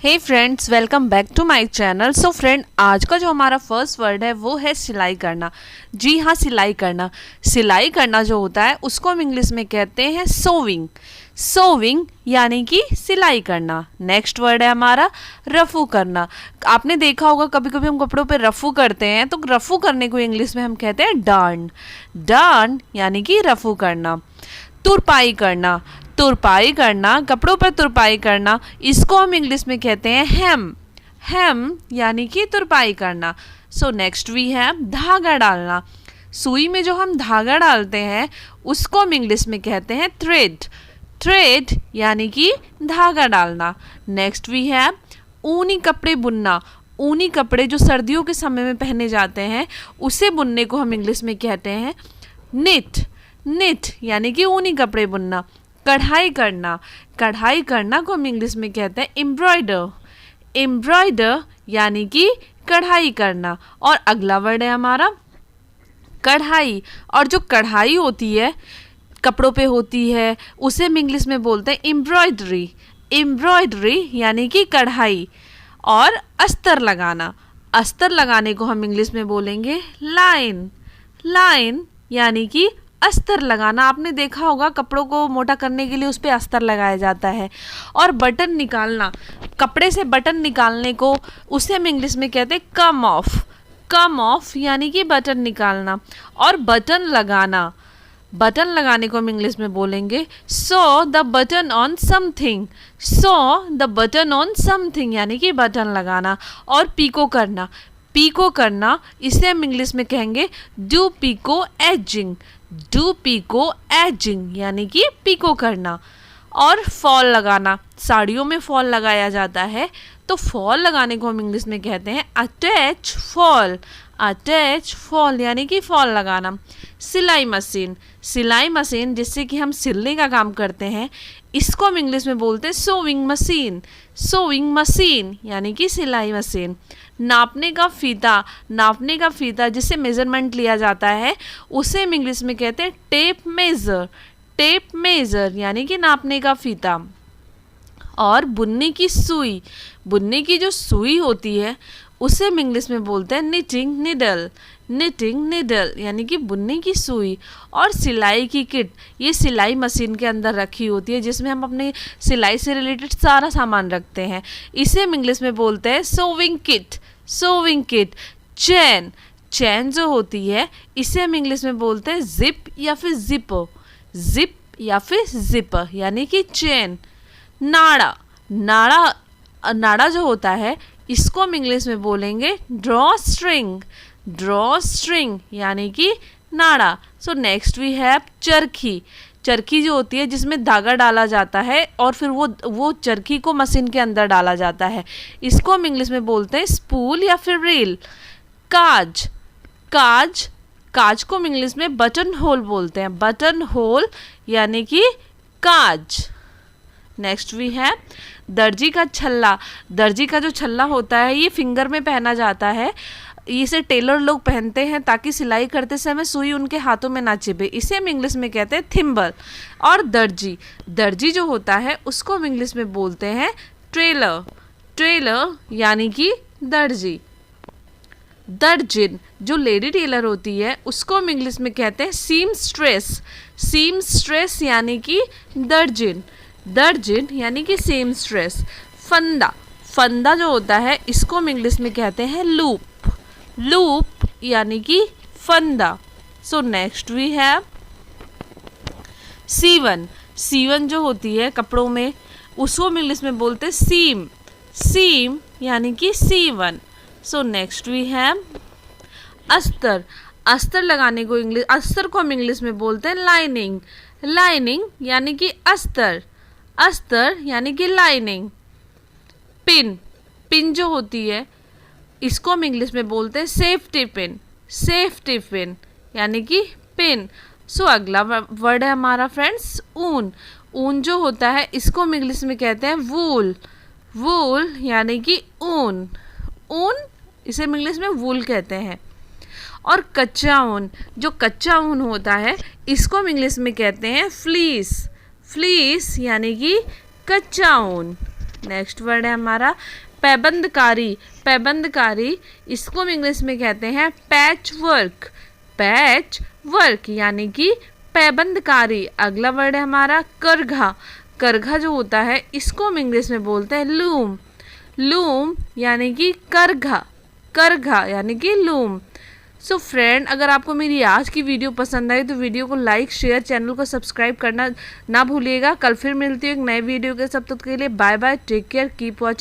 Hey friends, welcome back to my channel. So friend, आज का जो हमारा फर्स्ट वर्ड है वो है सिलाई करना। जी हाँ, सिलाई करना। सिलाई करना जो होता है उसको हम इंग्लिश में कहते हैं सोविंग। सोविंग यानी कि सिलाई करना। नेक्स्ट वर्ड है हमारा रफू करना। आपने देखा होगा कभी कभी हम कपड़ों पे रफू करते हैं, तो रफू करने को इंग्लिश में हम कहते हैं डार्न। डार्न यानी कि रफू करना। तुरपाई करना। तुरपाई करना, कपड़ों पर तुरपाई करना, इसको हम इंग्लिश में कहते हैं हेम। हेम यानी कि तुरपाई करना। सो नेक्स्ट वी है धागा डालना। सुई में जो हम धागा डालते हैं उसको हम इंग्लिश में कहते हैं थ्रेड। थ्रेड यानी कि धागा डालना। नेक्स्ट वी है ऊनी कपड़े बुनना। ऊनी कपड़े जो सर्दियों के समय में पहने जाते हैं उसे बुनने को हम इंग्लिश में कहते हैं निट। निट यानी कि ऊनी कपड़े बुनना। कढ़ाई करना। कढ़ाई करना को हम इंग्लिश में कहते हैं एम्ब्रॉयडर। एम्ब्रॉयडर यानी कि कढ़ाई करना। और अगला वर्ड है हमारा कढ़ाई। और जो कढ़ाई होती है कपड़ों पे होती है उसे हम इंग्लिश में बोलते हैं एम्ब्रॉयडरी। एम्ब्रॉयडरी यानी कि कढ़ाई। और अस्तर लगाना। अस्तर लगाने को हम इंग्लिश में बोलेंगे लाइन। लाइन यानी कि अस्तर लगाना। आपने देखा होगा कपड़ों को मोटा करने के लिए उस पर अस्तर लगाया जाता है। और बटन निकालना, कपड़े से बटन निकालने को उसे हम इंग्लिश में कहते हैं कम ऑफ। कम ऑफ यानी कि बटन निकालना। और बटन लगाना, बटन लगाने को हम इंग्लिश में बोलेंगे so the button on something. So the button on something यानी कि बटन लगाना। और पीको करना। पीको करना इसे हम इंग्लिश में कहेंगे do pico edging. Do pico edging यानी कि पीको करना। और फॉल लगाना, साड़ियों में फॉल लगाया जाता है तो फॉल लगाने को हम इंग्लिश में कहते हैं अटैच फॉल। अटैच फॉल यानी कि फॉल लगाना। सिलाई मशीन। सिलाई मशीन जिससे कि हम सिलने का काम करते हैं इसको हम इंग्लिश में बोलते हैं सोविंग मशीन। सोविंग मशीन यानी कि सिलाई मशीन। नापने का फीता। नापने का फीता जिससे मेजरमेंट लिया जाता है उसे हम इंग्लिश में कहते हैं टेप मेजर। टेप मेजर यानी कि नापने का फीता। और बुनने की सुई। बुनने की जो सुई होती है उसे हम इंग्लिश में बोलते हैं निटिंग निडल। निटिंग निडल यानी कि बुनने की सुई। और सिलाई की किट, ये सिलाई मशीन के अंदर रखी होती है जिसमें हम अपने सिलाई से रिलेटेड सारा सामान रखते हैं। इसे हम इंग्लिश में बोलते हैं sewing kit. Sewing kit. Chain. Chain जो होती है इसे हम इंग्लिश में बोलते हैं जिप या फिर जिपर। जिप या फिर जिपर यानी कि चैन। नाड़ा। नाड़ा, नाड़ा जो होता है इसको हम इंग्लिश में बोलेंगे ड्रॉ स्ट्रिंग। ड्रॉ स्ट्रिंग यानी कि नाड़ा। सो नेक्स्ट वी हैव चरखी। चरखी जो होती है जिसमें धागा डाला जाता है और फिर वो चरखी को मशीन के अंदर डाला जाता है, इसको हम इंग्लिश में बोलते हैं स्पूल या फिर रील। काज। काज, काज को हम इंग्लिश में बटन होल बोलते हैं। बटन होल यानी कि काज। नेक्स्ट वी है दर्जी का छल्ला। दर्जी का जो छल्ला होता है ये फिंगर में पहना जाता है। इसे टेलर लोग पहनते हैं ताकि सिलाई करते समय सुई उनके हाथों में ना चिपे। इसे हम इंग्लिश में कहते हैं थिम्बल। और दर्जी, दर्जी जो होता है उसको हम इंग्लिश में बोलते हैं ट्रेलर। ट्रेलर यानी कि दर्जी। दर्जिन, जो लेडी टेलर होती है उसको हम इंग्लिश में कहते हैं सीम स्ट्रेस। सीम स्ट्रेस यानी कि दर्जिन। दर्जिन यानी कि सेम स्ट्रेस। फंदा। फंदा जो होता है इसको हम इंग्लिश में कहते हैं लूप। लूप यानी कि फंदा। सो नेक्स्ट वी हैव सीवन। सीवन जो होती है कपड़ों में उसको हम इंग्लिश में बोलते हैं सीम। सीम यानी कि सीवन। सो नेक्स्ट वी हैव अस्तर। अस्तर लगाने को अस्तर को हम इंग्लिश में बोलते हैं लाइनिंग। लाइनिंग यानी कि अस्तर। अस्तर यानी कि लाइनिंग। पिन। पिन जो होती है इसको हम इंग्लिश में बोलते हैं सेफ्टी पिन। सेफ्टी पिन यानी कि पिन। सो अगला वर्ड है हमारा फ्रेंड्स ऊन। ऊन जो होता है इसको हम इंग्लिश में कहते हैं वूल। वूल यानी कि ऊन। ऊन इसे हम इंग्लिश में वूल कहते हैं। और कच्चा ऊन, जो कच्चा ऊन होता है इसको हम इंग्लिश में कहते हैं फ्लीस। फ्लीस यानी कि कच्चा ऊन। नेक्स्ट वर्ड है हमारा पैबंदकारी। पैबंदकारी इसको हम इंग्लिश में कहते हैं पैच वर्क। पैच वर्क यानी कि पैबंदकारी। अगला वर्ड है हमारा करघा। करघा जो होता है इसको हम इंग्लिश में बोलते हैं लूम। लूम यानी कि करघा। करघा यानी कि लूम। सो फ्रेंड, अगर आपको मेरी आज की वीडियो पसंद आई तो वीडियो को लाइक शेयर, चैनल को सब्सक्राइब करना ना भूलिएगा। कल फिर मिलती हूँ एक नए वीडियो के। सब तक के लिए bye bye, take care, keep watching.